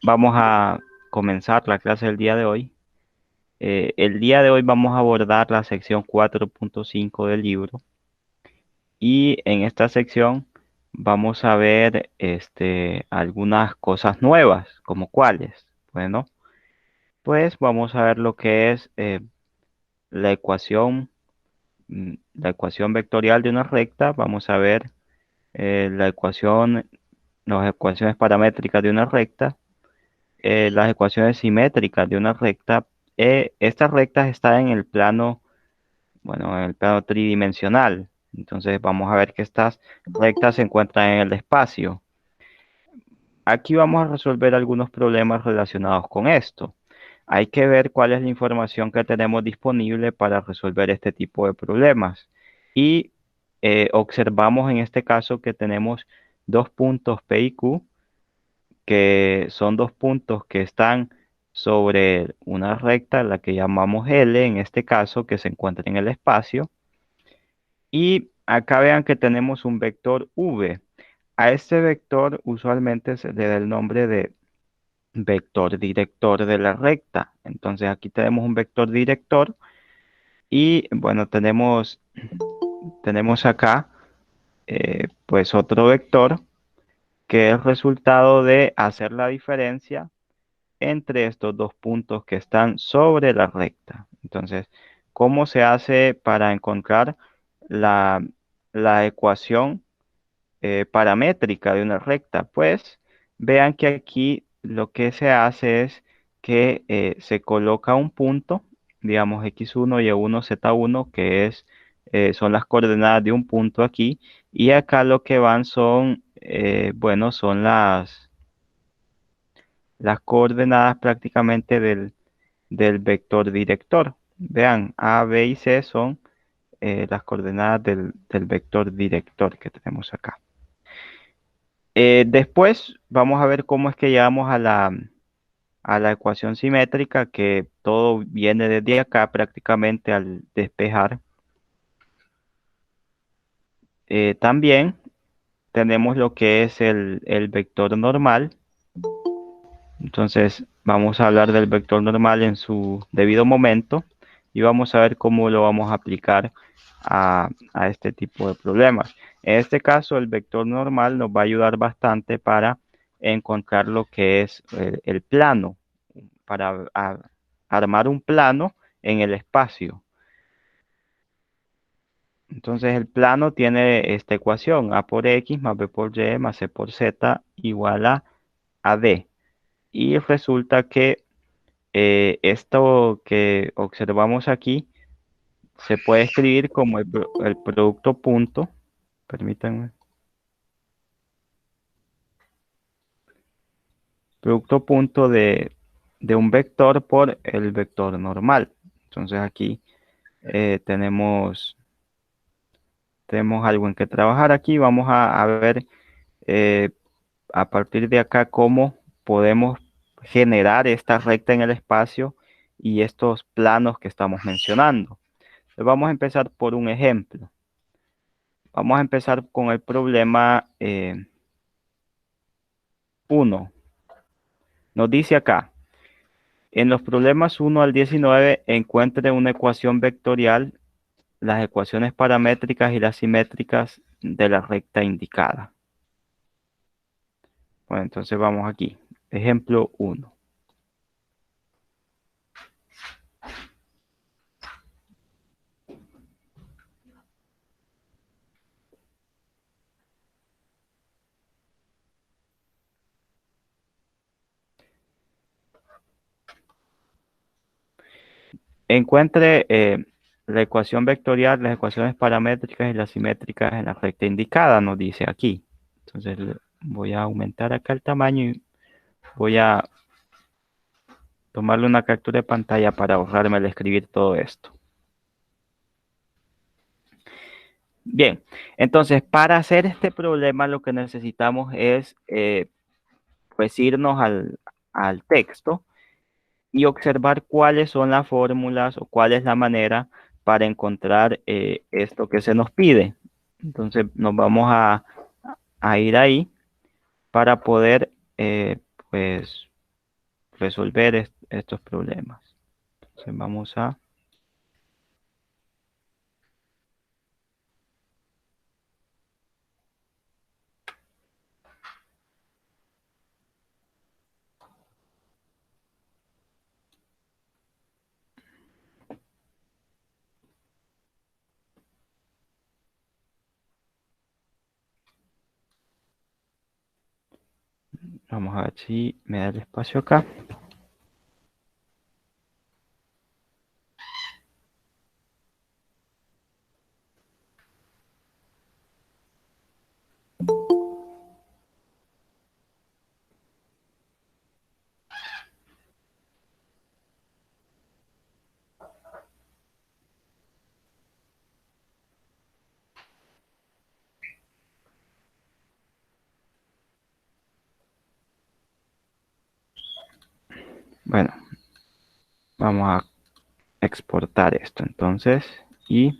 vamos a comenzar la clase del día de hoy. El día de hoy vamos a abordar la sección 4.5 del libro y en esta sección vamos a ver algunas cosas nuevas, como cuáles. Bueno, pues vamos a ver lo que es la ecuación, la ecuación vectorial de una recta. Vamos a ver la ecuación, las ecuaciones paramétricas de una recta, las ecuaciones simétricas de una recta. Estas rectas están en el plano, bueno, en el plano tridimensional. Entonces vamos a ver que estas rectas se encuentran en el espacio. Aquí vamos a resolver algunos problemas relacionados con esto. Hay que ver cuál es la información que tenemos disponible para resolver este tipo de problemas. Y observamos en este caso que tenemos dos puntos P y Q, que son dos puntos que están sobre una recta, la que llamamos L, en este caso, que se encuentra en el espacio. Y acá vean que tenemos un vector V. A este vector usualmente se le da el nombre de vector director de la recta. Entonces aquí tenemos un vector director y bueno, tenemos acá pues otro vector que es resultado de hacer la diferencia entre estos dos puntos que están sobre la recta. Entonces, ¿cómo se hace para encontrar la, la ecuación paramétrica de una recta? Pues vean que aquí lo que se hace es que se coloca un punto, digamos x1, y1, z1, que son las coordenadas de un punto aquí, y acá lo que van son, bueno, son las coordenadas prácticamente del vector director. Vean, A, B y C son las coordenadas del vector director que tenemos acá. Después vamos a ver cómo es que llegamos a la ecuación simétrica, que todo viene desde acá prácticamente al despejar. También tenemos lo que es el vector normal. Entonces vamos a hablar del vector normal en su debido momento y vamos a ver cómo lo vamos a aplicar a este tipo de problemas. En este caso, el vector normal nos va a ayudar bastante para encontrar lo que es el plano, para armar un plano en el espacio. Entonces el plano tiene esta ecuación: a por x más b por y más c por z igual a d. Y resulta que esto que observamos aquí se puede escribir como el producto punto, permítanme, producto punto de un vector por el vector normal. Entonces aquí tenemos algo en que trabajar. Aquí vamos a ver eh, a partir de acá cómo podemos generar esta recta en el espacio y estos planos que estamos mencionando. Entonces vamos a empezar por un ejemplo. Vamos a empezar con el problema 1. Nos dice acá: en los problemas 1 al 19, encuentre una ecuación vectorial, las ecuaciones paramétricas y las simétricas de la recta indicada. Bueno, entonces vamos aquí. Ejemplo 1. Encuentre la ecuación vectorial, las ecuaciones paramétricas y las simétricas en la recta indicada, nos dice aquí. Entonces voy a aumentar acá el tamaño y voy a tomarle una captura de pantalla para ahorrarme el escribir todo esto. Bien, entonces para hacer este problema lo que necesitamos es pues irnos al texto y observar cuáles son las fórmulas o cuál es la manera para encontrar esto que se nos pide. Entonces nos vamos a ir ahí para poder pues resolver estos problemas. Entonces vamos a ver si me da el espacio acá. Bueno, vamos a exportar esto entonces y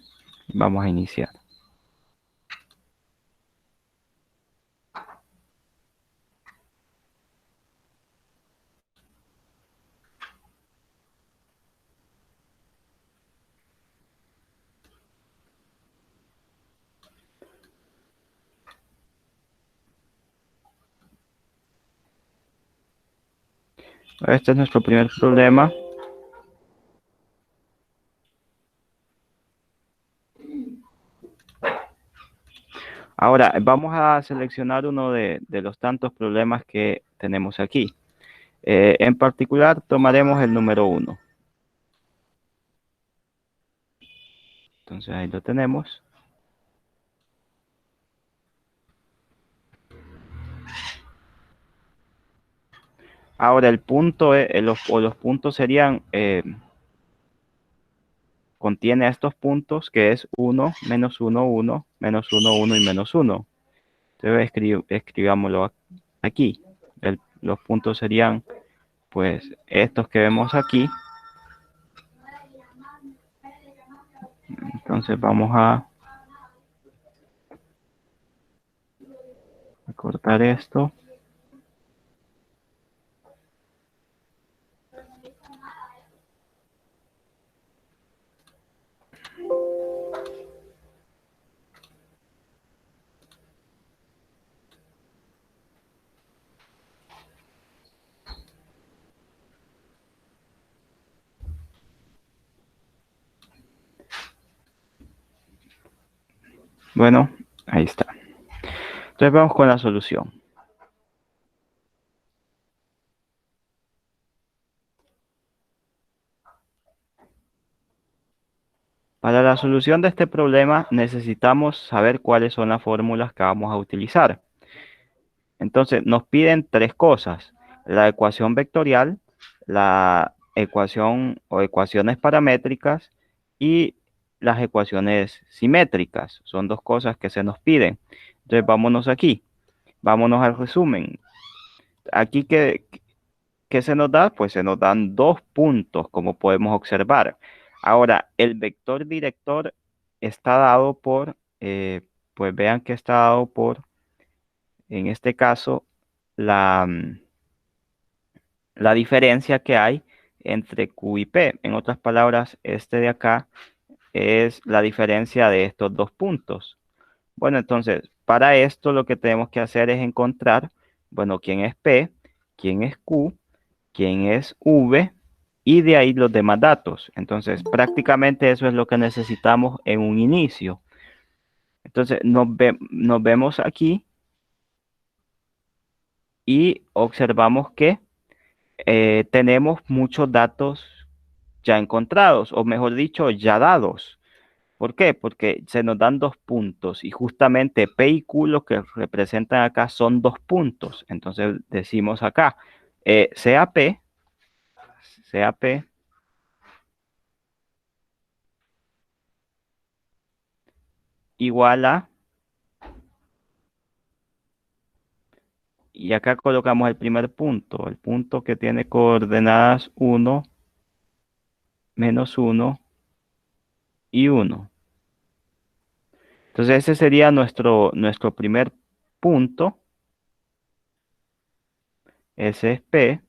vamos a iniciar. Este es nuestro primer problema. Ahora vamos a seleccionar uno de los tantos problemas que tenemos aquí. En particular tomaremos el número 1. Entonces ahí lo tenemos. Ahora el punto, los puntos serían, contiene estos puntos que es 1, menos 1, 1, menos 1, 1 y menos 1. Entonces escribámoslo aquí. Los puntos serían pues estos que vemos aquí. Entonces vamos a cortar esto. Bueno, ahí está. Entonces vamos con la solución. Para la solución de este problema necesitamos saber cuáles son las fórmulas que vamos a utilizar. Entonces nos piden tres cosas: la ecuación vectorial, la ecuación o ecuaciones paramétricas y las ecuaciones simétricas. Son dos cosas que se nos piden. Entonces vámonos aquí, vámonos al resumen. Aquí ¿qué se nos da? Pues se nos dan 2 puntos, como podemos observar. Ahora, el vector director está dado por, pues vean que está dado por, en este caso, la diferencia que hay entre Q y P. En otras palabras, este de acá es la diferencia de estos 2 puntos. Bueno, entonces, para esto lo que tenemos que hacer es encontrar, bueno, quién es P, quién es Q, quién es V y de ahí los demás datos. Entonces, prácticamente eso es lo que necesitamos en un inicio. Entonces, nos vemos aquí y observamos que tenemos muchos datos ya encontrados, o mejor dicho, ya dados. ¿Por qué? Porque se nos dan 2 puntos y justamente P y Q lo que representan acá son 2 puntos. Entonces decimos acá, sea P igual a, y acá colocamos el primer punto, el punto que tiene coordenadas 1, menos 1 y 1. Entonces ese sería nuestro primer punto. Ese es P.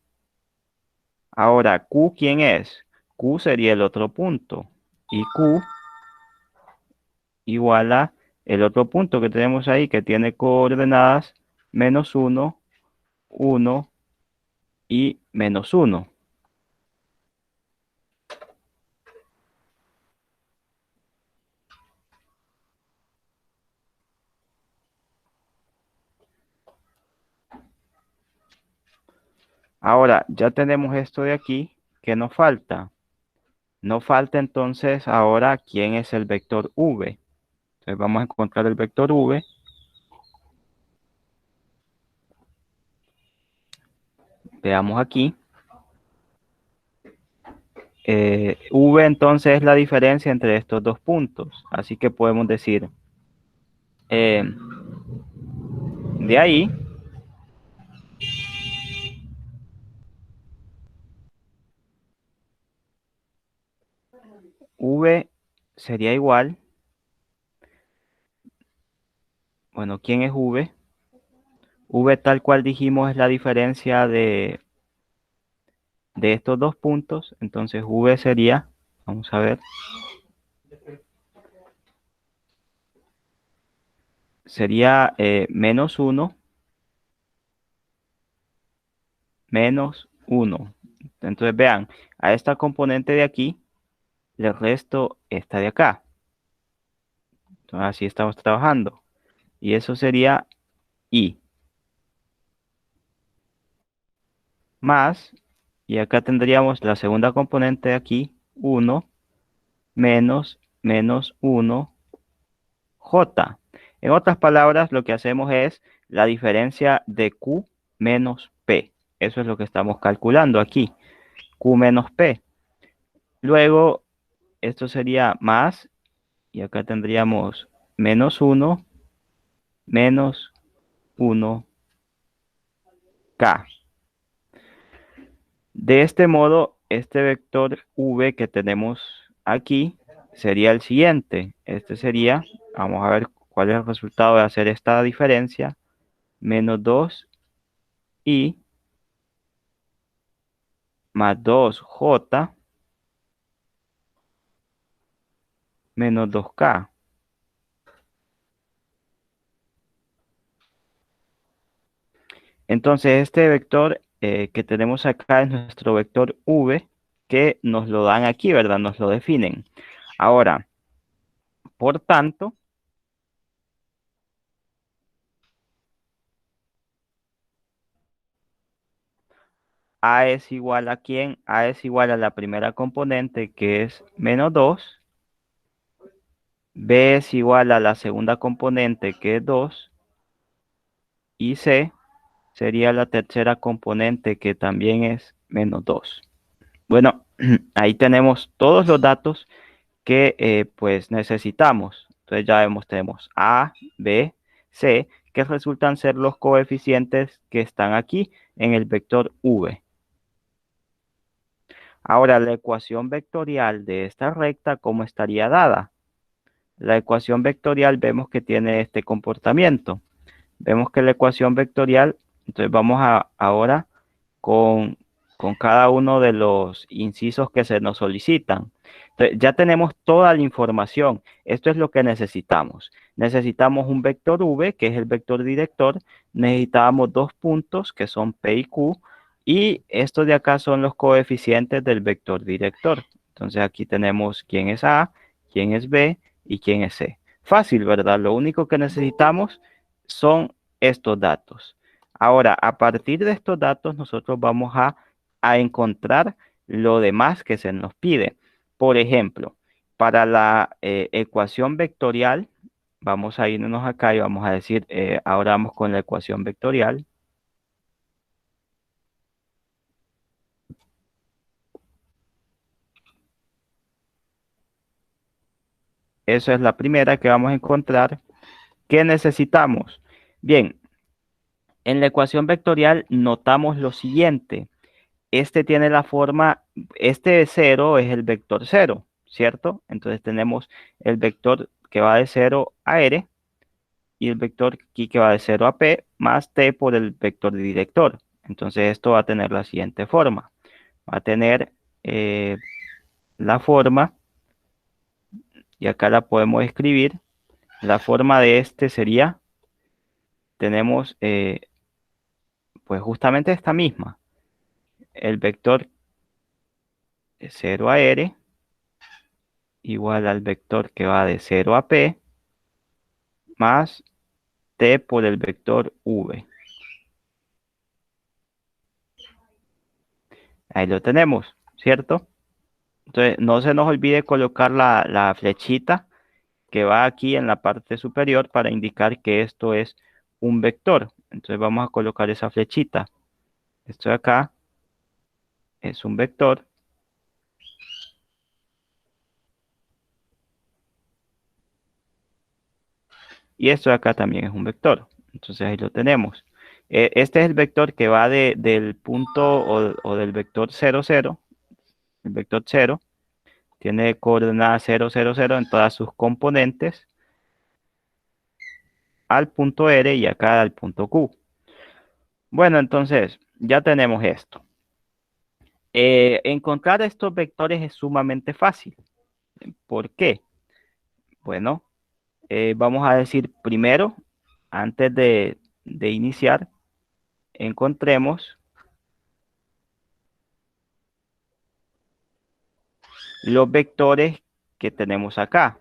Ahora, Q, ¿quién es? Q sería el otro punto. Y Q igual a el otro punto que tenemos ahí que tiene coordenadas -1, 1 y -1. Ahora, ya tenemos esto de aquí. ¿Qué nos falta? Nos falta entonces ahora quién es el vector v. Entonces vamos a encontrar el vector v. Veamos aquí. V entonces es la diferencia entre estos dos puntos. Así que podemos decir, eh, de ahí, V sería igual. Bueno, ¿quién es V? V tal cual dijimos es la diferencia de estos dos puntos. Entonces V sería, vamos a ver, sería -1 menos 1. Entonces vean, a esta componente de aquí le resto esta de acá. Entonces así estamos trabajando. Y eso sería I. Más, y acá tendríamos la segunda componente de aquí, 1 menos -1 J. En otras palabras, lo que hacemos es la diferencia de Q menos P. Eso es lo que estamos calculando aquí. Q menos P. Luego, esto sería más, y acá tendríamos -1 menos 1K. De este modo, este vector V que tenemos aquí sería el siguiente. Este sería, vamos a ver cuál es el resultado de hacer esta diferencia, -2i más 2j menos 2k. Entonces, este vector que tenemos acá es nuestro vector v, que nos lo dan aquí, ¿verdad? Nos lo definen. Ahora, por tanto, a es igual a ¿quién? A es igual a la primera componente, que es -2. B es igual a la segunda componente, que es 2. Y C sería la tercera componente, que también es -2. Bueno, ahí tenemos todos los datos que pues necesitamos. Entonces ya vemos, tenemos A, B, C, que resultan ser los coeficientes que están aquí en el vector V. Ahora, la ecuación vectorial de esta recta, ¿cómo estaría dada? La ecuación vectorial vemos que tiene este comportamiento. Vemos que la ecuación vectorial, entonces vamos ahora con, con cada uno de los incisos que se nos solicitan. Entonces, ya tenemos toda la información. Esto es lo que necesitamos. Necesitamos un vector V, que es el vector director. Necesitamos dos puntos, que son P y Q. Y estos de acá son los coeficientes del vector director. Entonces, aquí tenemos quién es A, quién es B y quién es C. Fácil, ¿verdad? Lo único que necesitamos son estos datos. Ahora, a partir de estos datos, nosotros vamos a encontrar lo demás que se nos pide. Por ejemplo, para la ecuación vectorial, vamos a irnos acá y vamos a decir, ahora vamos con la ecuación vectorial. Esa es la primera que vamos a encontrar. ¿Qué necesitamos? Bien, en la ecuación vectorial notamos lo siguiente. Este tiene la forma, este 0 es el vector 0, ¿cierto? Entonces tenemos el vector que va de 0 a R y el vector aquí que va de 0 a P más T por el vector director. Entonces esto va a tener la siguiente forma. va a tener la forma, y acá la podemos escribir. La forma de este sería, tenemos pues justamente esta misma, el vector de 0 a r igual al vector que va de 0 a p más t por el vector v. Ahí lo tenemos, ¿cierto? Entonces, no se nos olvide colocar la flechita que va aquí en la parte superior para indicar que esto es un vector. Entonces, vamos a colocar esa flechita. Esto de acá es un vector. Y esto de acá también es un vector. Entonces, ahí lo tenemos. Este es el vector que va del punto o del vector 0, 0. El vector 0 tiene coordenadas 0, 0, 0 en todas sus componentes al punto R y acá al punto Q. Bueno, entonces ya tenemos esto. Encontrar estos vectores es sumamente fácil. ¿Por qué? Bueno, vamos a decir primero, antes de iniciar, encontremos los vectores que tenemos acá.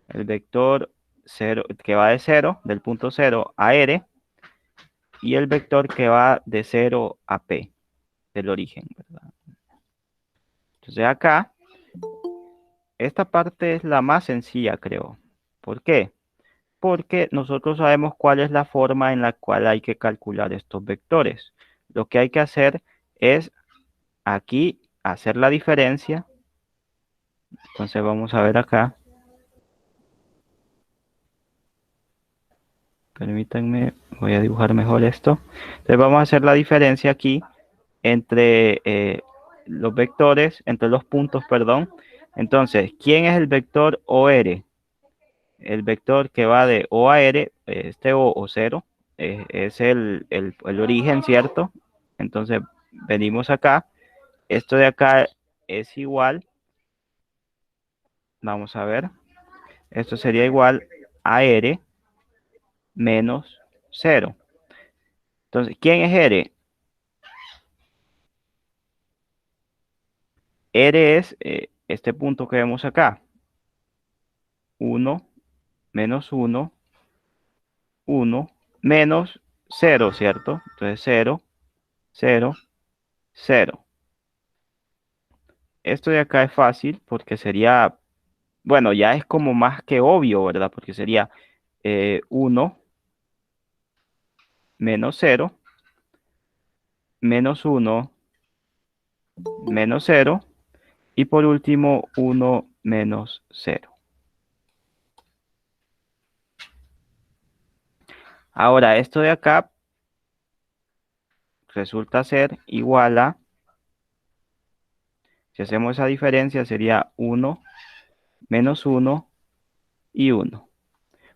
El vector 0, que va de 0, del punto 0 a R, y el vector que va de 0 a P, del origen, ¿verdad? Entonces acá, esta parte es la más sencilla, creo. ¿Por qué? Porque nosotros sabemos cuál es la forma en la cual hay que calcular estos vectores. Lo que hay que hacer es aquí hacer la diferencia. Entonces vamos a ver acá. Permítanme, voy a dibujar mejor esto. Entonces vamos a hacer la diferencia aquí entre los vectores, entre los puntos, perdón. Entonces, ¿quién es el vector OR? El vector que va de O a R, este O 0, es el origen, ¿cierto? Entonces, venimos acá. Esto de acá es igual, vamos a ver, esto sería igual a R menos 0. Entonces, ¿quién es R? R es este punto que vemos acá. 1 menos 1, 1 menos 0, ¿cierto? Entonces 0, 0, 0. Esto de acá es fácil porque sería, bueno, ya es como más que obvio, ¿verdad? Porque sería 1 menos 0, menos 1, menos 0, y por último 1 menos 0. Ahora, esto de acá resulta ser igual a, si hacemos esa diferencia, sería 1 menos 1 y 1.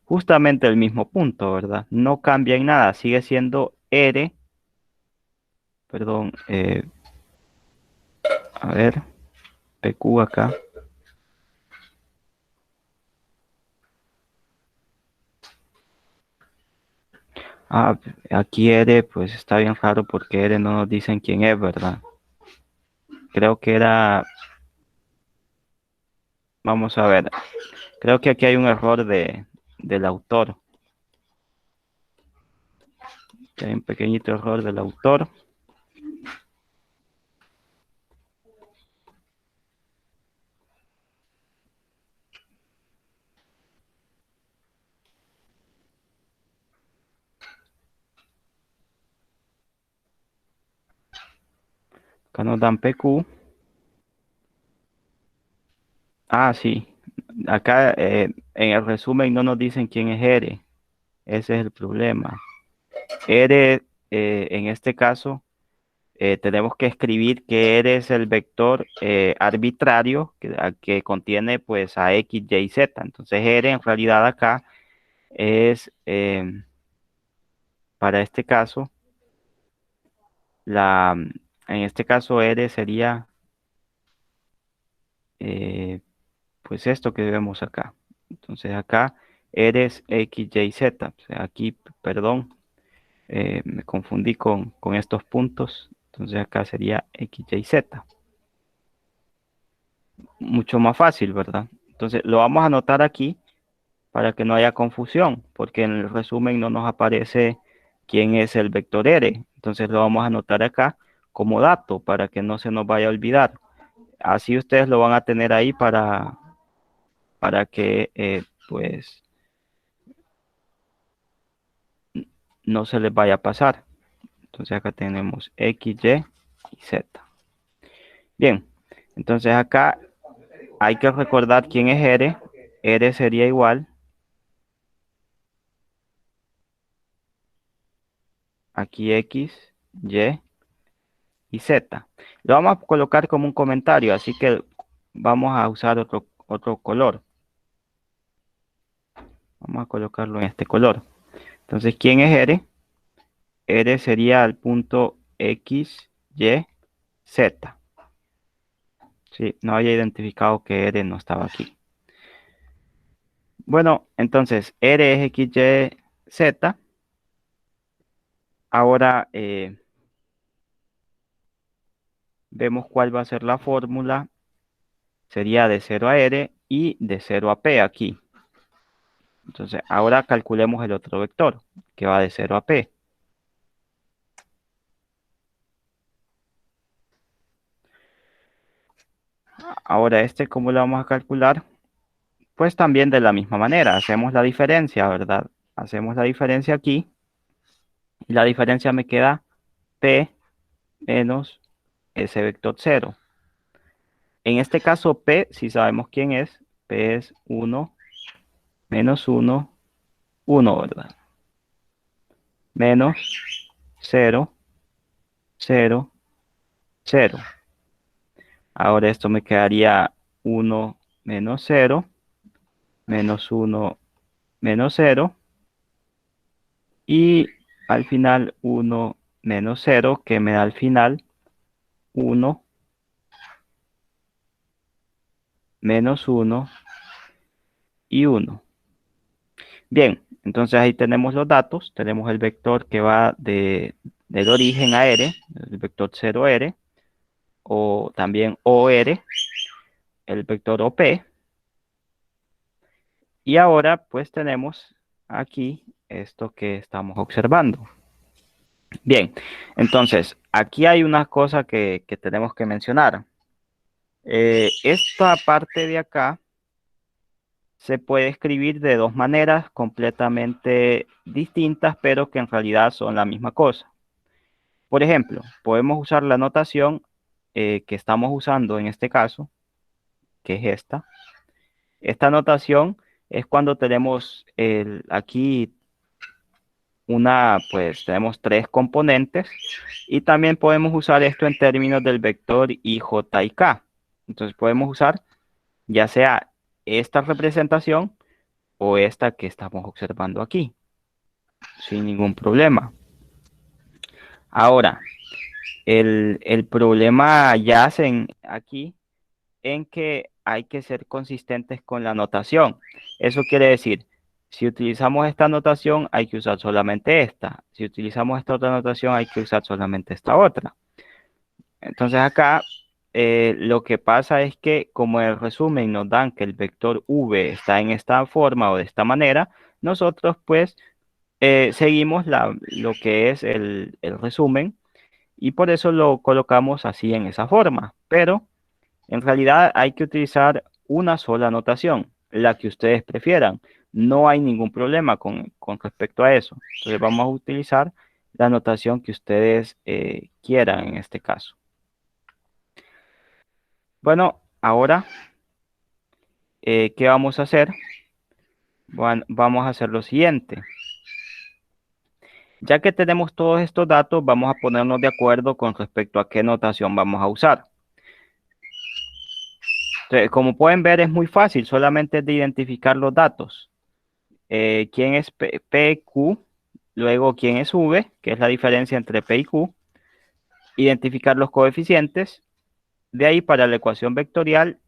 Justamente el mismo punto, ¿verdad? No cambia en nada, sigue siendo R, perdón, a ver, PQ acá. Ah, aquí R, pues está bien raro porque R no nos dicen quién es, ¿verdad? Creo que era, vamos a ver, creo que aquí hay un error del autor. Aquí hay un pequeñito error del autor. Acá nos dan PQ. Ah, sí. Acá en el resumen no nos dicen quién es R. Ese es el problema. R, en este caso, tenemos que escribir que R es el vector arbitrario que contiene pues a X, Y, Z. Entonces R en realidad acá es, para este caso, En este caso, R sería pues esto que vemos acá. Entonces acá R es X, Y, Z. O sea, aquí, perdón, me confundí con estos puntos. Entonces acá sería X, Y, Z. Mucho más fácil, ¿verdad? Entonces lo vamos a anotar aquí para que no haya confusión, porque en el resumen no nos aparece quién es el vector R. Entonces lo vamos a anotar acá como dato para que no se nos vaya a olvidar. Así ustedes lo van a tener ahí para que pues no se les vaya a pasar. Entonces acá tenemos X, Y y Z. Bien, entonces acá hay que recordar quién es R. R sería igual, aquí X, Y y Z. Lo vamos a colocar como un comentario, así que vamos a usar otro color. Vamos a colocarlo en este color. Entonces, ¿quién es R? R sería el punto X, Y, Z. Sí, no había identificado que R no estaba aquí. Bueno, entonces R es X, Y, Z. Ahora vemos cuál va a ser la fórmula. Sería de 0 a R y de 0 a P aquí. Entonces, ahora calculemos el otro vector, que va de 0 a P. Ahora, ¿cómo lo vamos a calcular? Pues también de la misma manera, hacemos la diferencia, ¿verdad? Hacemos la diferencia aquí y la diferencia me queda P menos ese vector 0. En este caso, P, si sabemos quién es, P es 1 menos 1, 1, ¿verdad? Menos 0, 0, 0. Ahora esto me quedaría 1 menos 0, menos 1 menos 0. Y al final 1 menos 0, que me da al final 1 menos 1 y 1. Bien, entonces ahí tenemos los datos. Tenemos el vector que va del origen a R, el vector 0R, o también OR, el vector OP. Y ahora pues tenemos aquí esto que estamos observando. Bien, entonces aquí hay una cosa que tenemos que mencionar. Esta parte de acá se puede escribir de dos maneras completamente distintas, pero que en realidad son la misma cosa. Por ejemplo, podemos usar la notación que estamos usando en este caso, que es esta. Esta notación es cuando tenemos aquí pues tenemos tres componentes y también podemos usar esto en términos del vector i, j y k. Entonces podemos usar ya sea esta representación o esta que estamos observando aquí, sin ningún problema. Ahora, el problema yace aquí en que hay que ser consistentes con la notación. Eso quiere decir, si utilizamos esta notación, hay que usar solamente esta. Si utilizamos esta otra notación, hay que usar solamente esta otra. Entonces acá lo que pasa es que como en el resumen nos dan que el vector v está en esta forma o de esta manera, nosotros pues seguimos lo que es el resumen y por eso lo colocamos así en esa forma. Pero en realidad hay que utilizar una sola notación, la que ustedes prefieran. No hay ningún problema con respecto a eso. Entonces vamos a utilizar la notación que ustedes quieran en este caso. Bueno, ahora, ¿qué vamos a hacer? Bueno, vamos a hacer lo siguiente. Ya que tenemos todos estos datos, vamos a ponernos de acuerdo con respecto a qué notación vamos a usar. Entonces, como pueden ver, es muy fácil, solamente es de identificar los datos. ¿Quién es P, Q? Luego, ¿quién es V? Que es la diferencia entre P y Q. identificar los coeficientes. De ahí, para la ecuación vectorial,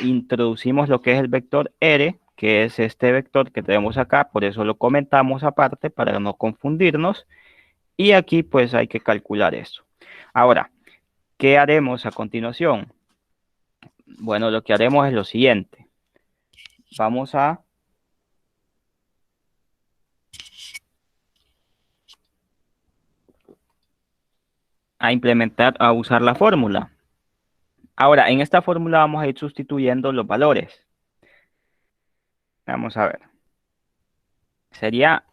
introducimos lo que es el vector R, que es este vector que tenemos acá, por eso lo comentamos aparte para no confundirnos. Y aquí pues hay que calcular eso. Ahora, ¿qué haremos a continuación? Bueno, lo que haremos es lo siguiente. Vamos a implementar, a usar la fórmula. Ahora, en esta fórmula vamos a ir sustituyendo los valores. Vamos a ver. Sería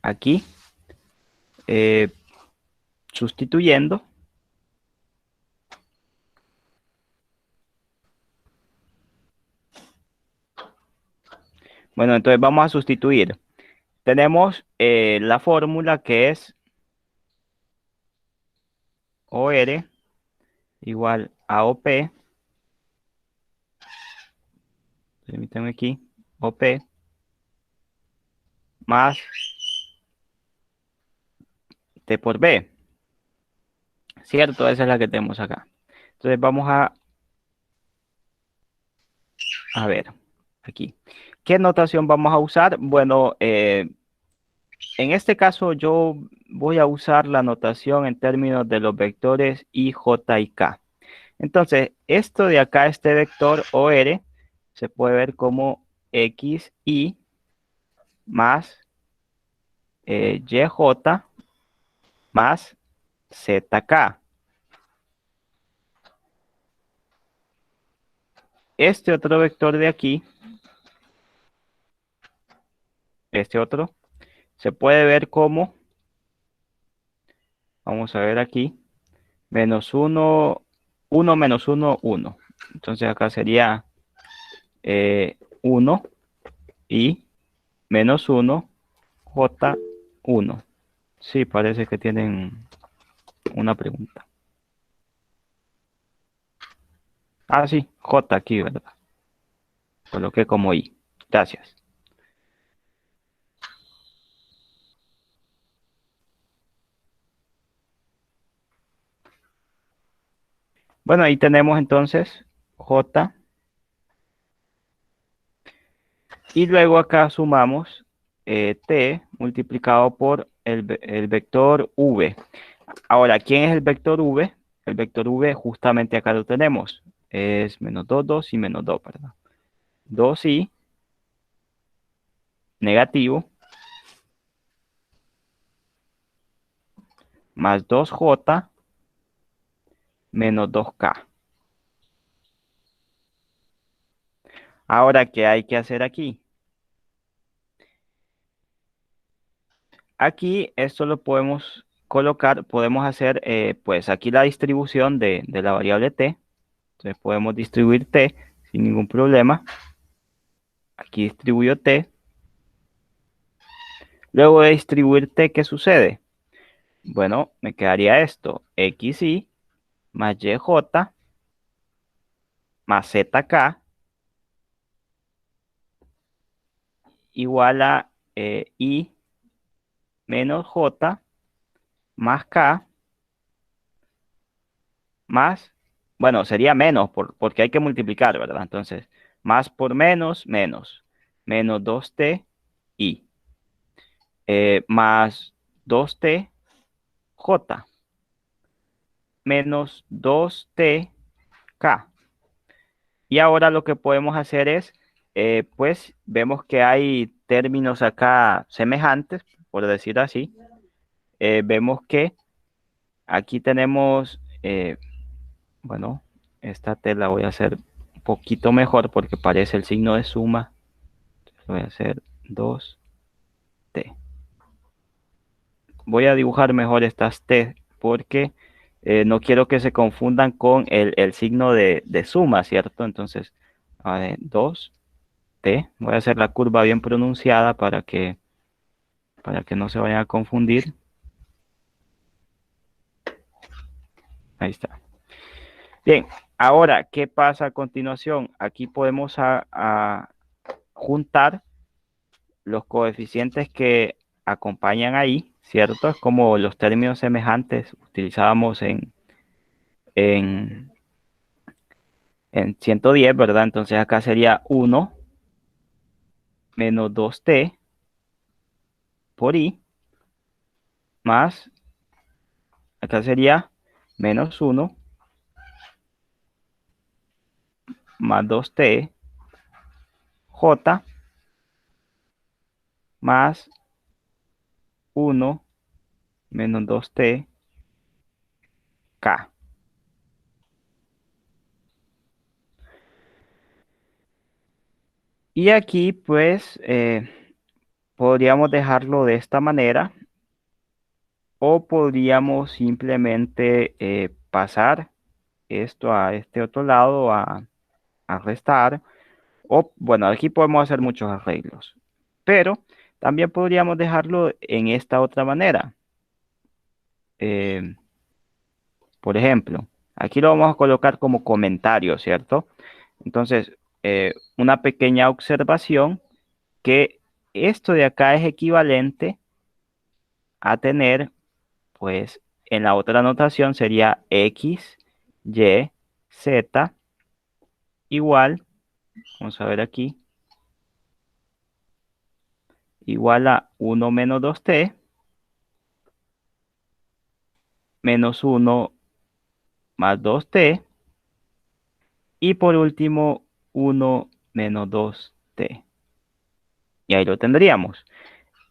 aquí, sustituyendo. Bueno, entonces vamos a sustituir. Tenemos la fórmula que es OR igual a OP. Permítanme aquí. OP más T por B. ¿Cierto? Esa es la que tenemos acá. Entonces vamos a ver aquí. ¿Qué notación vamos a usar? Bueno, en este caso yo voy a usar la notación en términos de los vectores I, J y K. Entonces, esto de acá, este vector OR, se puede ver como XI más YJ más ZK. Este otro vector de aquí, este otro, se puede ver como, vamos a ver aquí, menos 1, 1 menos 1, 1. Entonces acá sería 1 y menos 1, J1. Sí, parece que tienen una pregunta. Ah, sí, J aquí, ¿verdad? Coloqué como I. Gracias. Bueno, ahí tenemos entonces J. Y luego acá sumamos T multiplicado por el vector V. Ahora, ¿quién es el vector V? El vector V justamente acá lo tenemos. Es menos 2, 2 y menos 2, ¿verdad? 2i negativo más 2j menos 2k. Ahora, ¿qué hay que hacer aquí? Aquí esto lo podemos colocar, podemos hacer pues aquí la distribución de la variable t. Entonces podemos distribuir t sin ningún problema. Aquí distribuyo t. Luego de distribuir t, ¿qué sucede? Bueno, me quedaría esto, xy más yj más zk igual a i menos j más k más, bueno, sería menos porque hay que multiplicar, ¿verdad? Entonces, más por menos, menos. Menos 2t i más 2t j menos 2t k. Y ahora lo que podemos hacer es, pues vemos que hay términos acá semejantes, por decir así. Vemos que aquí tenemos, bueno, esta t la voy a hacer un poquito mejor porque parece el signo de suma. Voy a hacer 2t. Voy a dibujar mejor estas t porque no quiero que se confundan con el signo de suma, ¿cierto? Entonces, a ver, 2t. Voy a hacer la curva bien pronunciada para que no se vayan a confundir. Ahí está. Bien, ahora, ¿qué pasa a continuación? Aquí podemos a juntar los coeficientes que acompañan ahí, ¿cierto? Es como los términos semejantes utilizábamos en, en 110, ¿verdad? Entonces acá sería 1 menos 2t por i más, acá sería menos 1 más 2t j más 1 menos 2t k. Y aquí pues podríamos dejarlo de esta manera o podríamos simplemente pasar esto a este otro lado a restar. O bueno, aquí podemos hacer muchos arreglos, pero también podríamos dejarlo en esta otra manera. Eh, por ejemplo, aquí lo vamos a colocar como comentario, ¿cierto? Entonces, una pequeña observación que esto de acá es equivalente a tener, pues, en la otra anotación sería x, y, z igual, vamos a ver aquí, igual a 1 menos 2t menos 1 más 2t y por último 1 menos 2t. Y ahí lo tendríamos.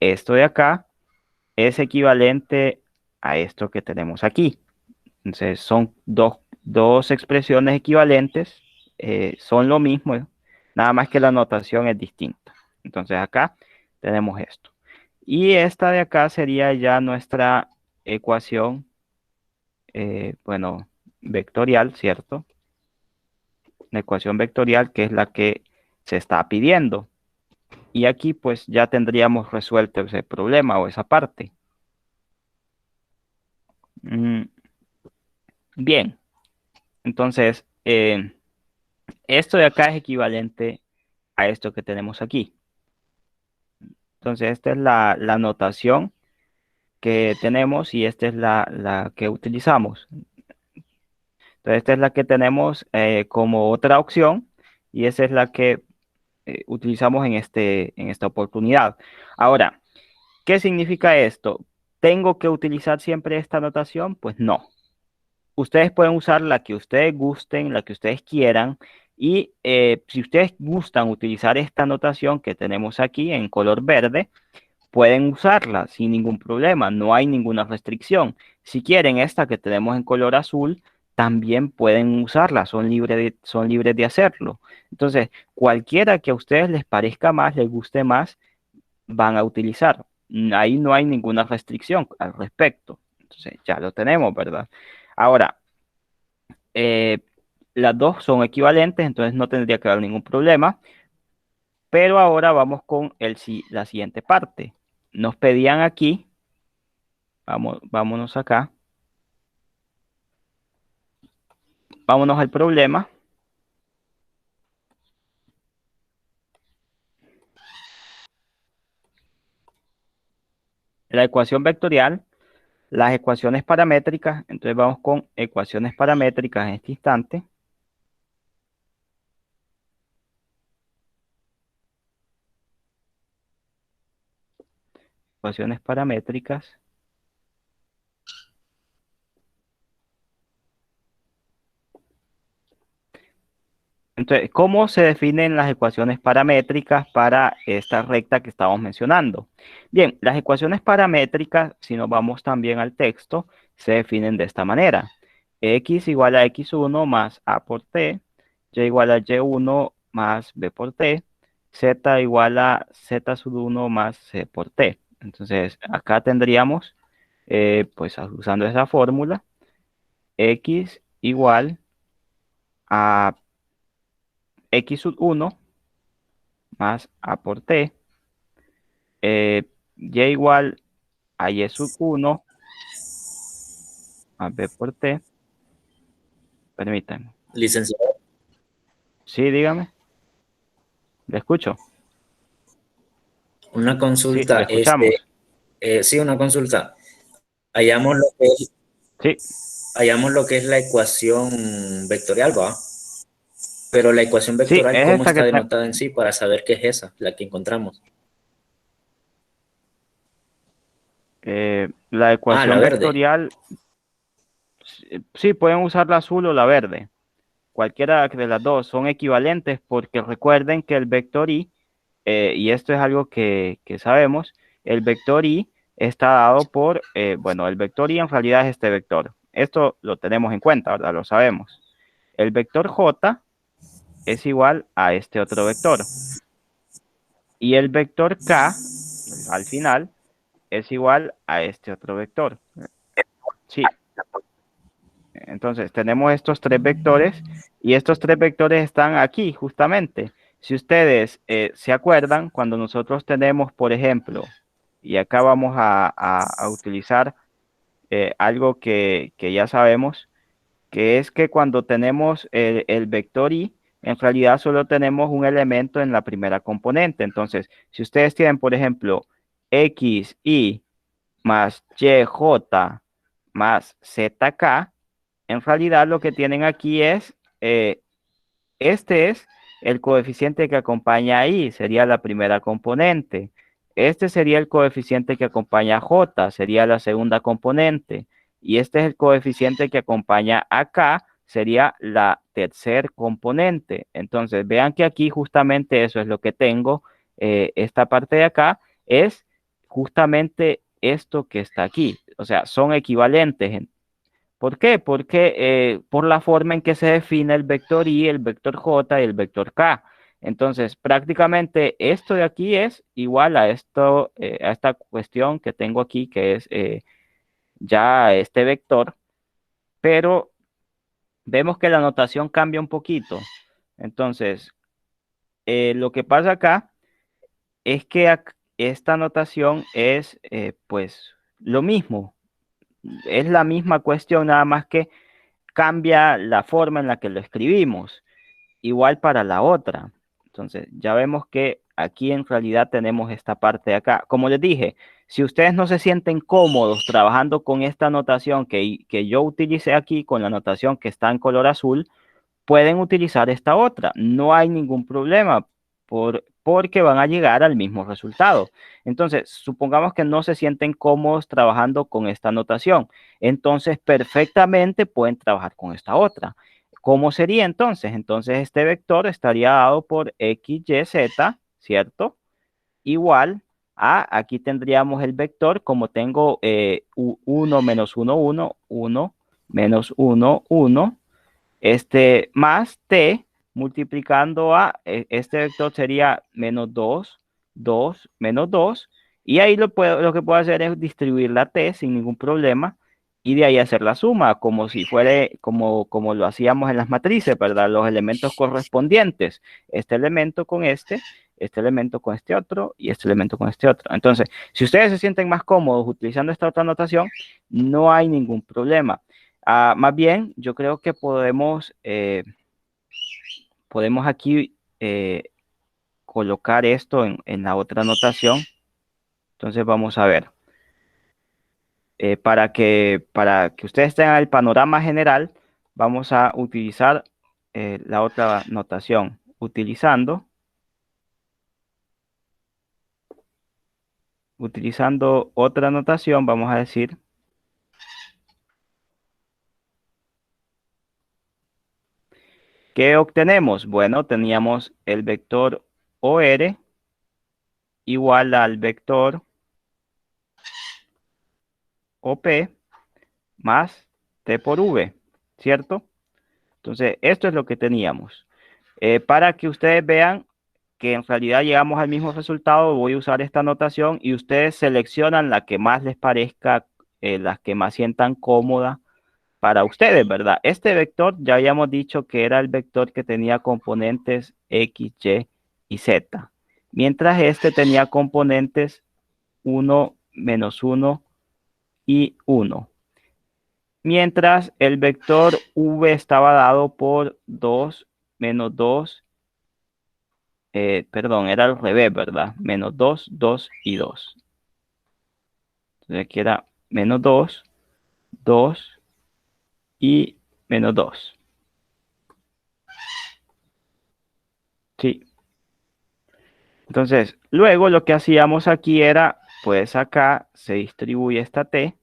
Esto de acá es equivalente a esto que tenemos aquí. Entonces son dos expresiones equivalentes, son lo mismo, nada más que la notación es distinta. Entonces acá tenemos esto. Y esta de acá sería ya nuestra ecuación, bueno, vectorial, ¿cierto? La ecuación vectorial que es la que se está pidiendo. Y aquí pues ya tendríamos resuelto ese problema o esa parte. Bien, entonces esto de acá es equivalente a esto que tenemos aquí. Entonces esta es la notación que tenemos y esta es la que utilizamos. Entonces esta es la que tenemos como otra opción y esa es la que utilizamos en esta oportunidad. Ahora, ¿qué significa esto? ¿Tengo que utilizar siempre esta notación? Pues no. Ustedes pueden usar la que ustedes gusten, la que ustedes quieran. Y si ustedes gustan utilizar esta notación que tenemos aquí en color verde, pueden usarla sin ningún problema. No hay ninguna restricción. Si quieren esta que tenemos en color azul, también pueden usarla. Son libres de hacerlo. Entonces, cualquiera que a ustedes les parezca más, les guste más, van a utilizar. Ahí no hay ninguna restricción al respecto. Entonces, ya lo tenemos, ¿verdad? Ahora, eh, las dos son equivalentes, entonces no tendría que haber ningún problema. Pero ahora vamos con la siguiente parte. Nos pedían aquí, vámonos acá, vámonos al problema. La ecuación vectorial, las ecuaciones paramétricas, entonces vamos con ecuaciones paramétricas en este instante. Ecuaciones paramétricas. Entonces, ¿cómo se definen las ecuaciones paramétricas para esta recta que estamos mencionando? Bien, las ecuaciones paramétricas, si nos vamos también al texto, se definen de esta manera. X igual a x1 más a por t, y igual a y1 más b por t, z igual a z sub 1 más c por t. Entonces, acá tendríamos, pues usando esa fórmula, x igual a x sub 1 más a por t, y igual a y sub 1 más b por t. Permítanme. Licenciado, Sí, dígame. Le escucho. una Sí, le consulta. escuchamos. Sí, una consulta. Hallamos lo que es, Sí, hallamos lo que es la ecuación vectorial, ¿va? Pero la ecuación sí, vectorial, es ¿cómo esta que está está. denotada en sí para saber qué es esa, la que encontramos? La Ah, la ecuación verde. vectorial, sí, pueden usar la azul o la verde. Cualquiera de las dos son equivalentes porque recuerden que el vector i, y esto es algo que sabemos, el vector i está dado por, bueno, el vector i en realidad es este vector. Esto lo tenemos en cuenta, ¿verdad? Lo sabemos. El vector j es igual a este otro vector. Y el vector k, al final, es igual a este otro vector. Sí, entonces tenemos estos tres vectores y estos tres vectores están aquí justamente. Si ustedes se acuerdan, cuando nosotros tenemos, por ejemplo, y acá vamos a utilizar algo que ya sabemos, que es que cuando tenemos el vector i, en realidad solo tenemos un elemento en la primera componente. Entonces, si ustedes tienen, por ejemplo, xi más yj más zk, en realidad lo que tienen aquí es, este es el coeficiente que acompaña a i, sería la primera componente. Este sería el coeficiente que acompaña a j, sería la segunda componente. Y este es el coeficiente que acompaña a k, sería la tercer componente. Entonces, vean que aquí justamente eso es lo que tengo. Esta parte de acá es justamente esto que está aquí. O sea, son equivalentes. ¿Por qué? Porque por la forma en que se define el vector i, el vector j y el vector k. Entonces, prácticamente esto de aquí es igual a esto, a esta cuestión que tengo aquí, que es ya este vector, pero vemos que la notación cambia un poquito. Entonces, lo que pasa acá es que esta notación es pues lo mismo, es la misma cuestión, nada más que cambia la forma en la que lo escribimos, igual para la otra. Entonces, ya vemos que aquí en realidad tenemos esta parte de acá. Como les dije, si ustedes no se sienten cómodos trabajando con esta notación que yo utilicé aquí, con la notación que está en color azul, pueden utilizar esta otra. No hay ningún problema porque van a llegar al mismo resultado. Entonces, supongamos que no se sienten cómodos trabajando con esta notación. Entonces, perfectamente pueden trabajar con esta otra. ¿Cómo sería entonces? Entonces, este vector estaría dado por x, y, z, ¿cierto? Igual a, aquí tendríamos el vector, como tengo 1 menos 1, 1, 1, menos 1, 1, este más t multiplicando a, este vector sería menos 2 2 menos 2 y ahí lo que puedo hacer es distribuir la t sin ningún problema, y de ahí hacer la suma, como si fuera, como lo hacíamos en las matrices, ¿verdad? Los elementos correspondientes, este elemento con este elemento con este otro, y este elemento con este otro. Entonces, si ustedes se sienten más cómodos utilizando esta otra notación, no hay ningún problema. Más bien, yo creo que podemos aquí colocar esto en la otra anotación. Entonces vamos a ver. Para que ustedes tengan el panorama general, vamos a utilizar la otra notación. Utilizando otra notación, vamos a decir, ¿qué obtenemos? Bueno, teníamos el vector OR igual al vector OP más T por V, ¿cierto? Entonces, esto es lo que teníamos. Para que ustedes vean que en realidad llegamos al mismo resultado, voy a usar esta notación y ustedes seleccionan la que más les parezca, las que más sientan cómoda para ustedes, ¿verdad? Este vector ya habíamos dicho que era el vector que tenía componentes X, Y y Z, mientras este tenía componentes 1, menos 1 y 1. Mientras el vector v estaba dado por 2 menos 2, perdón, era al revés, ¿verdad? Menos 2, 2 y 2. Entonces aquí era menos 2, 2 y menos 2. Sí. Entonces, luego lo que hacíamos aquí era, pues acá se distribuye esta t.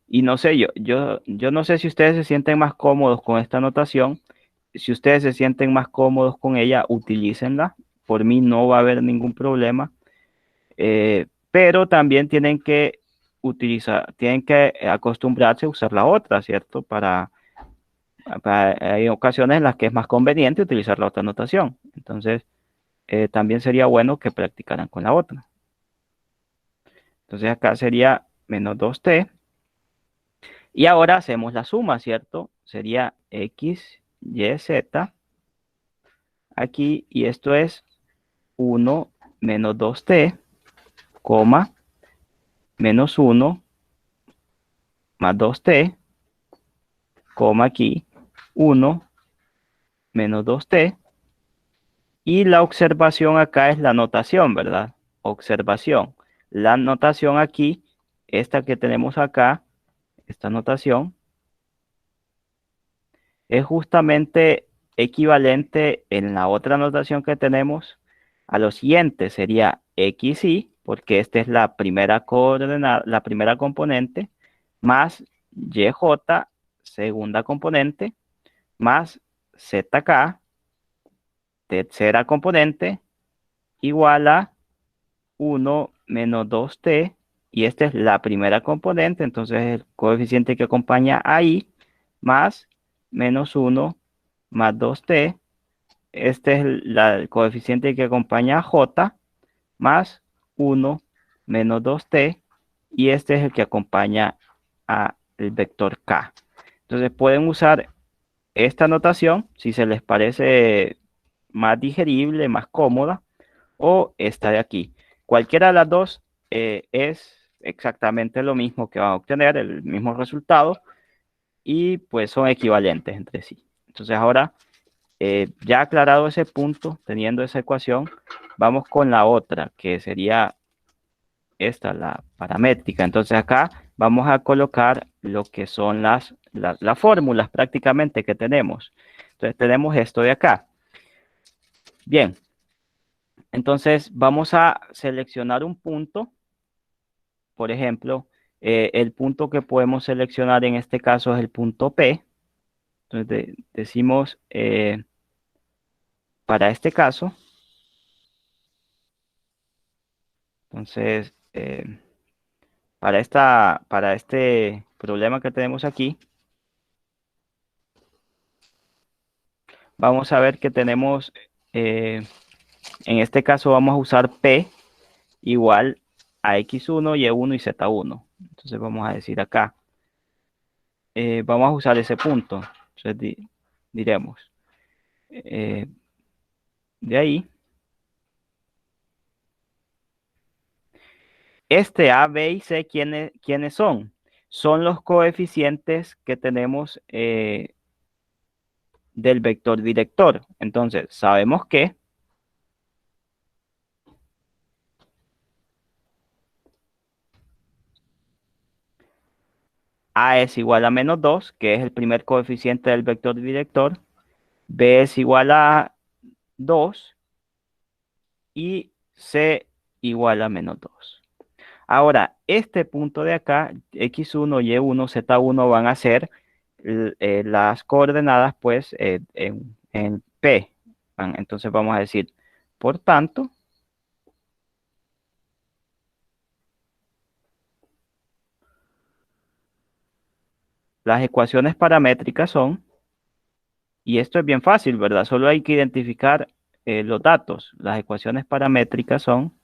Y no sé, yo no sé si ustedes se sienten más cómodos con esta notación. Si ustedes se sienten más cómodos con ella, utilícenla. Por mí no va a haber ningún problema. Pero también tienen que acostumbrarse a usar la otra, ¿cierto? Hay ocasiones en las que es más conveniente utilizar la otra notación. Entonces, también sería bueno que practicaran con la otra. Entonces acá sería menos 2t. Y ahora hacemos la suma, ¿cierto? Sería x, y, z aquí. Y esto es 1 menos 2t, coma, menos 1 más 2t, coma aquí, 1 menos 2t. Y la observación acá es la notación, ¿verdad? Observación. La notación aquí, esta que tenemos acá, esta notación, es justamente equivalente en la otra notación que tenemos a lo siguiente. Sería xy, porque esta es la primera coordenada, la primera componente, más yj, segunda componente, más zk, tercera componente, igual a 1 menos 2t, y esta es la primera componente, entonces el coeficiente que acompaña ahí, más menos 1 más 2t, este es el coeficiente que acompaña a j, más 1 menos 2t, y este es el que acompaña al vector k. Entonces pueden usar esta notación si se les parece más digerible, más cómoda, o esta de aquí. Cualquiera de las dos es exactamente lo mismo que van a obtener, el mismo resultado, y pues son equivalentes entre sí. Entonces ahora, ya aclarado ese punto, teniendo esa ecuación, vamos con la otra, que sería esta, la paramétrica. Entonces acá vamos a colocar lo que son las fórmulas prácticamente que tenemos. Entonces tenemos esto de acá. Bien, entonces vamos a seleccionar un punto. Por ejemplo, el punto que podemos seleccionar en este caso es el punto P. Entonces decimos, para este caso, entonces, para este problema que tenemos aquí, vamos a ver que tenemos, en este caso vamos a usar P igual a X1, Y1 y Z1. Entonces vamos a decir acá, vamos a usar ese punto. Entonces diremos, de ahí, este A, B y C, ¿quiénes son? Son los coeficientes que tenemos del vector director. Entonces, sabemos que A es igual a menos 2, que es el primer coeficiente del vector director. B es igual a 2 y C igual a menos 2. Ahora, este punto de acá, X1, Y1, Z1 van a ser las coordenadas, pues, en P. Entonces vamos a decir, por tanto, las ecuaciones paramétricas son, y esto es bien fácil, ¿verdad? Solo hay que identificar los datos. Las ecuaciones paramétricas son,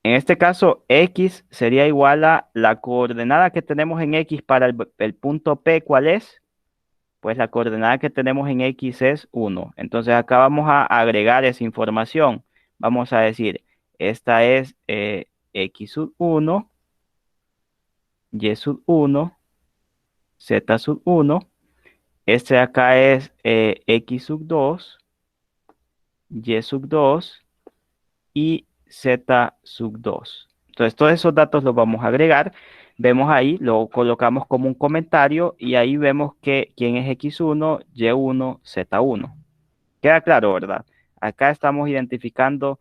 en este caso, X sería igual a la coordenada que tenemos en X para el punto P, ¿cuál es? Pues la coordenada que tenemos en X es 1. Entonces acá vamos a agregar esa información. Vamos a decir, esta es X sub 1, Y sub 1 z sub 1. Este de acá es x sub 2, y sub 2 y z sub 2. Entonces, todos esos datos los vamos a agregar. Vemos ahí, lo colocamos como un comentario y ahí vemos que quién es x1, y1, z1. Queda claro, ¿verdad? Acá estamos identificando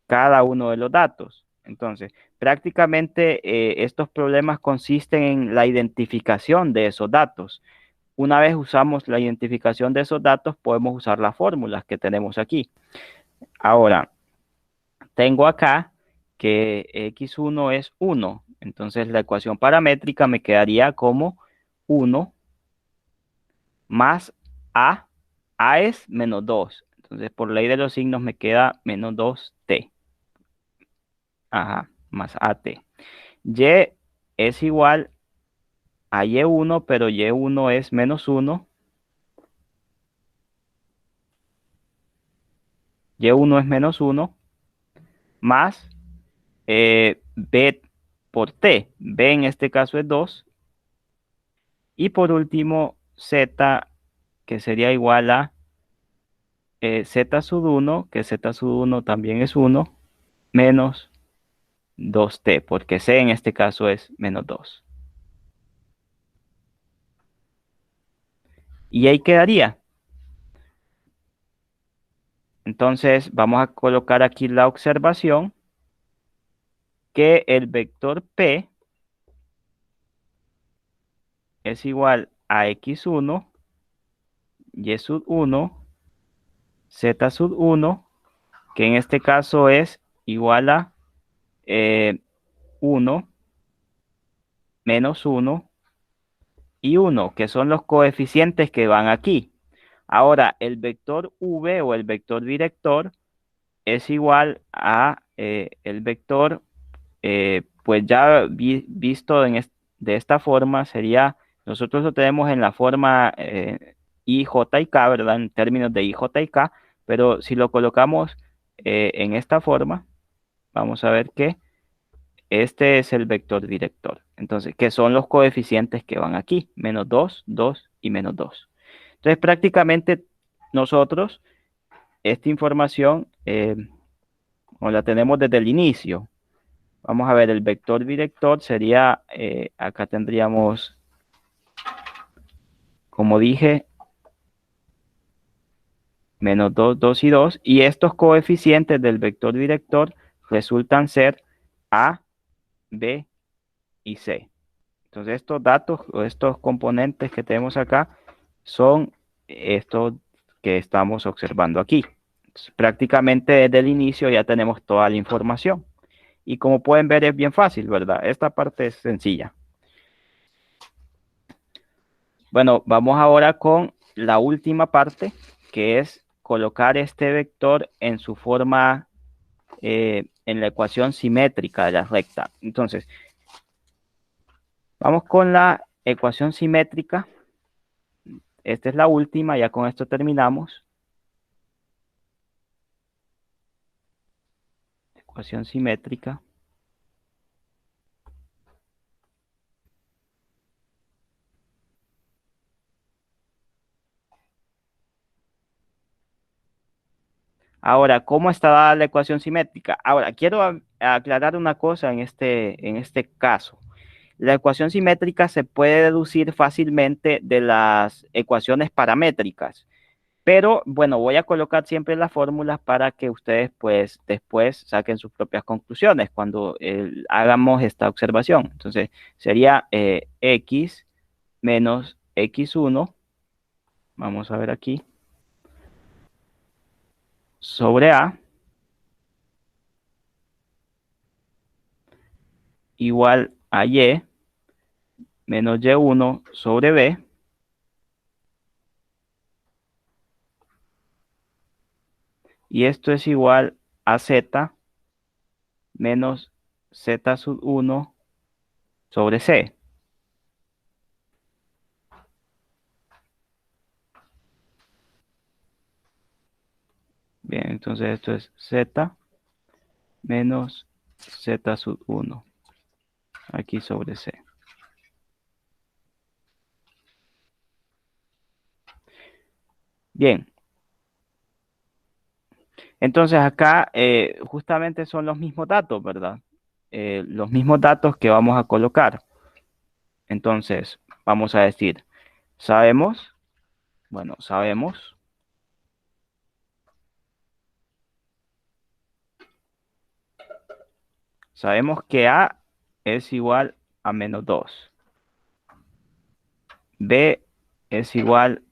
cada uno de los datos. Entonces, prácticamente estos problemas consisten en la identificación de esos datos. Una vez usamos la identificación de esos datos, podemos usar las fórmulas que tenemos aquí. Ahora, tengo acá que x1 es 1. Entonces, la ecuación paramétrica me quedaría como 1 más a. A es menos 2. Entonces, por ley de los signos me queda menos 2t. Ajá, más at. Y es igual a y1, pero y1 es menos 1. Y1 es menos 1 más b por t. B en este caso es 2. Y por último, z, que sería igual a z sub 1, que z sub 1 también es 1, menos 2t, porque c en este caso es menos 2. Y ahí quedaría. Entonces, vamos a colocar aquí la observación que el vector p es igual a x1, y sub 1, z sub 1, que en este caso es igual a 1, menos 1 y 1, que son los coeficientes que van aquí. Ahora, el vector v o el vector director es igual a el vector, pues ya visto de esta forma, sería, nosotros lo tenemos en la forma I, J y K, ¿verdad? En términos de I, J y K, pero si lo colocamos en esta forma, vamos a ver que este es el vector director. Entonces, que son los coeficientes que van aquí, menos 2, 2 y menos 2. Entonces, prácticamente nosotros, esta información, como la tenemos desde el inicio, vamos a ver, el vector director sería, acá tendríamos, como dije, menos 2, 2 y 2, y estos coeficientes del vector director resultan ser A, B y C. Entonces, estos datos o estos componentes que tenemos acá son estos que estamos observando aquí. Entonces, prácticamente desde el inicio ya tenemos toda la información. Y como pueden ver es bien fácil, ¿verdad? Esta parte es sencilla. Bueno, vamos ahora con la última parte, que es colocar este vector en su forma, en la ecuación simétrica de la recta. Entonces, vamos con la ecuación simétrica. Esta es la última, ya con esto terminamos. Ecuación simétrica. Ahora, ¿cómo está dada la ecuación simétrica? Ahora, quiero aclarar una cosa en este caso. La ecuación simétrica se puede deducir fácilmente de las ecuaciones paramétricas, pero bueno, voy a colocar siempre las fórmulas para que ustedes pues después saquen sus propias conclusiones cuando hagamos esta observación. Entonces, sería x menos x1, vamos a ver aquí, sobre a igual a y menos y1 sobre b, y esto es igual a z menos z sub 1 sobre c. Bien, entonces esto es z menos z sub 1 aquí sobre c. Bien, entonces acá justamente son los mismos datos, ¿verdad? Los mismos datos que vamos a colocar. Entonces, vamos a decir, sabemos, bueno, sabemos que A es igual a -2. B es igual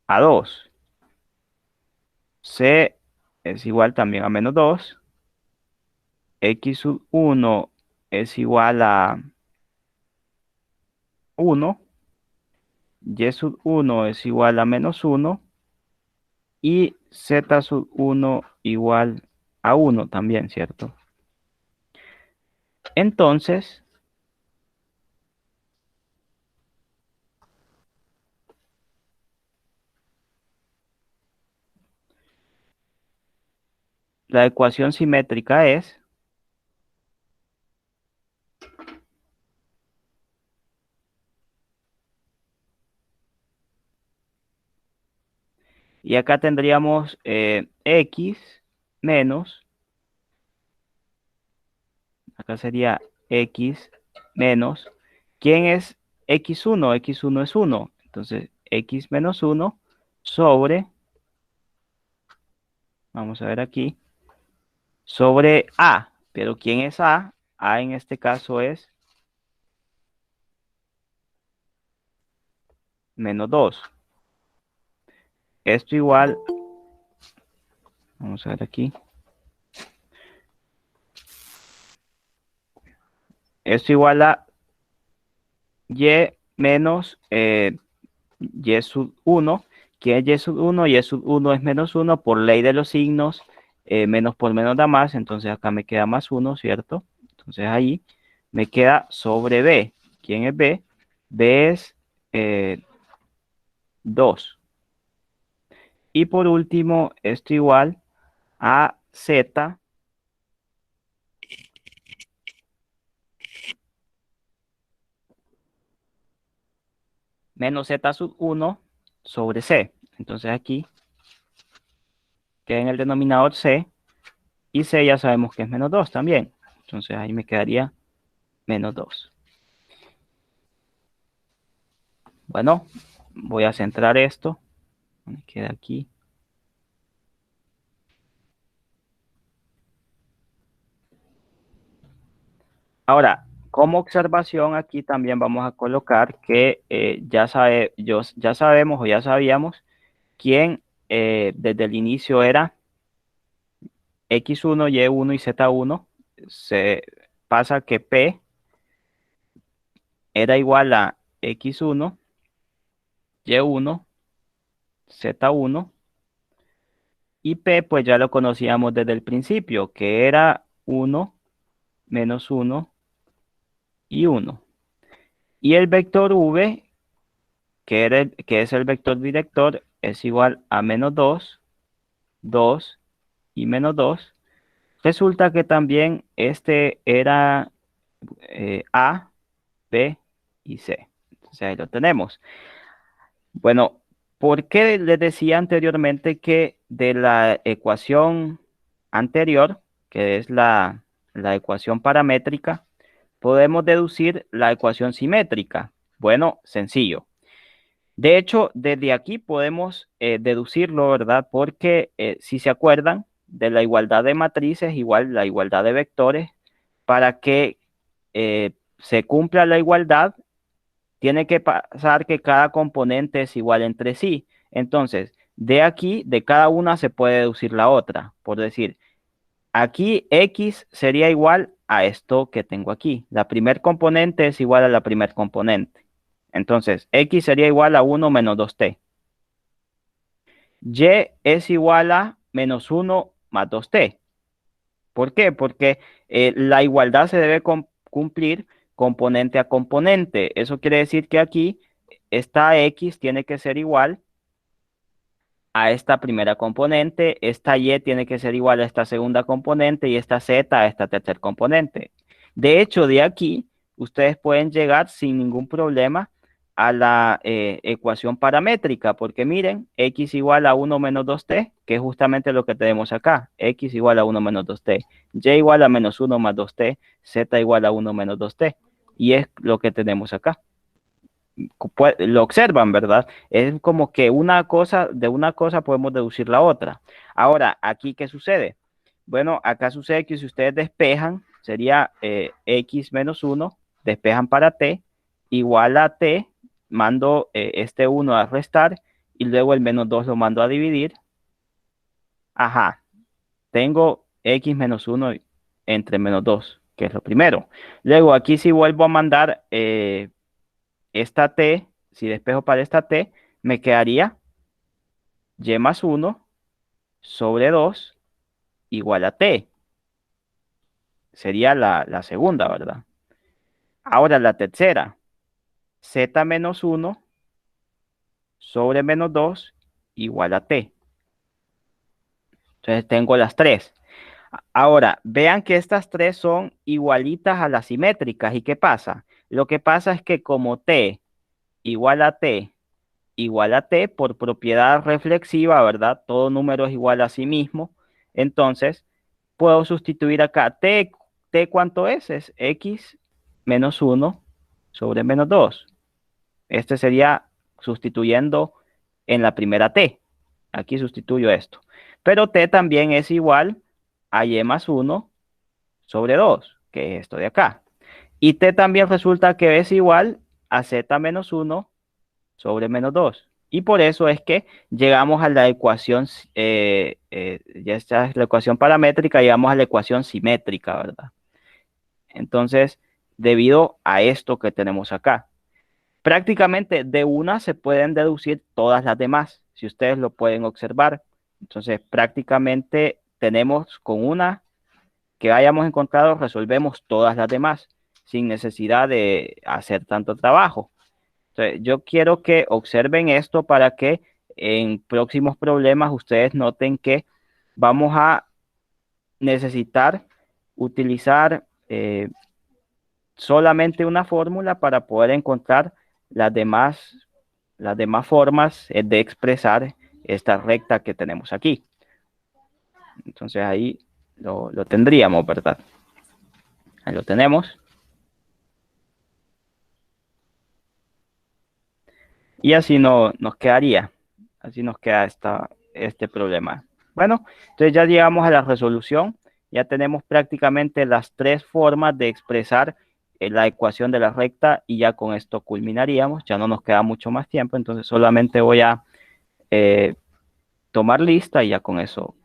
a 2. C es igual también a -2. X sub 1 es igual a 1. Y sub 1 es igual a -1. Y Z sub 1 igual a 1 también, ¿cierto? Entonces, la ecuación simétrica es, y acá tendríamos X menos, acá sería X menos, ¿quién es X1? X1 es 1. Entonces, X menos 1 sobre, vamos a ver aquí, sobre A. Pero ¿quién es A? A en este caso es -2. Esto igual, vamos a ver aquí, esto igual a Y menos Y sub 1. ¿Qué es Y sub 1? Y sub 1 es -1 por ley de los signos. Menos por menos da más. Entonces acá me queda +1, ¿cierto? Entonces ahí me queda sobre B. ¿Quién es B? B es 2. Y por último, esto igual a Z menos Z sub 1 sobre C. Entonces aquí queda en el denominador C. Y C ya sabemos que es -2 también. Entonces ahí me quedaría -2. Bueno, voy a centrar esto. Me queda aquí. Ahora, como observación, aquí también vamos a colocar que ya sabemos o ya sabíamos quién desde el inicio era X1, Y1 y Z1. Se pasa que P era igual a X1, Y1, Z1 y P pues ya lo conocíamos desde el principio, que era 1 menos 1 y 1. Y el vector V, que es el vector director, es igual a -2, 2 y -2. Resulta que también este era A, B y C. Entonces ahí lo tenemos. Bueno, ¿por qué les decía anteriormente que de la ecuación anterior, que es la ecuación paramétrica, podemos deducir la ecuación simétrica? Bueno, sencillo. De hecho, desde aquí podemos deducirlo, ¿verdad? Porque si se acuerdan de la igualdad de matrices, igual la igualdad de vectores, para que se cumpla la igualdad, tiene que pasar que cada componente es igual entre sí. Entonces, de aquí, de cada una se puede deducir la otra. Por decir, aquí X sería igual a esto que tengo aquí. La primer componente es igual a la primer componente. Entonces, X sería igual a 1 menos 2t. Y es igual a -1 más 2t. ¿Por qué? Porque la igualdad se debe cumplir componente a componente. Eso quiere decir que aquí esta X tiene que ser igual a esta primera componente, esta Y tiene que ser igual a esta segunda componente y esta Z a esta tercera componente. De hecho, de aquí ustedes pueden llegar sin ningún problema a la ecuación paramétrica, porque miren, x igual a 1 menos 2t, que es justamente lo que tenemos acá, x igual a 1 menos 2t, y igual a menos 1 más 2t, z igual a 1 menos 2t, y es lo que tenemos acá. Lo observan, ¿verdad? Es como que de una cosa podemos deducir la otra. Ahora, ¿aquí qué sucede? Bueno, acá sucede que si ustedes despejan, sería x menos 1, despejan para t, igual a t, mando este 1 a restar, y luego el menos 2 lo mando a dividir. Ajá, tengo x menos 1 entre menos 2, que es lo primero. Luego aquí si vuelvo a mandar esta t, si despejo para esta t, me quedaría y más 1 sobre 2 igual a t. Sería la segunda, ¿verdad? Ahora la tercera, z menos 1 sobre menos 2 igual a t. Entonces tengo las tres. Ahora, vean que estas tres son igualitas a las simétricas. ¿Y qué pasa? Lo que pasa es que como t igual a t igual a t, por propiedad reflexiva, ¿verdad? Todo número es igual a sí mismo. Entonces, puedo sustituir acá t. ¿T cuánto es? Es x menos 1 sobre menos 2. Este sería sustituyendo en la primera t. Aquí sustituyo esto. Pero t también es igual a y más 1 sobre 2, que es esto de acá. Y t también resulta que es igual a z menos 1 sobre menos 2. Y por eso es que llegamos a la ecuación, ya esta es la ecuación paramétrica, llegamos a la ecuación simétrica, ¿verdad? Entonces, debido a esto que tenemos acá, prácticamente de una se pueden deducir todas las demás, si ustedes lo pueden observar. Entonces, prácticamente tenemos con una que hayamos encontrado, resolvemos todas las demás, sin necesidad de hacer tanto trabajo. Entonces, yo quiero que observen esto para que en próximos problemas ustedes noten que vamos a necesitar utilizar solamente una fórmula para poder encontrar las demás formas de expresar esta recta que tenemos aquí. Entonces ahí lo tendríamos, ¿verdad? Ahí lo tenemos. Y así no, nos quedaría. Así nos queda este problema. Bueno, entonces ya llegamos a la resolución. Ya tenemos prácticamente las tres formas de expresar la ecuación de la recta y ya con esto culminaríamos. Ya no nos queda mucho más tiempo, entonces solamente voy a tomar lista y ya con eso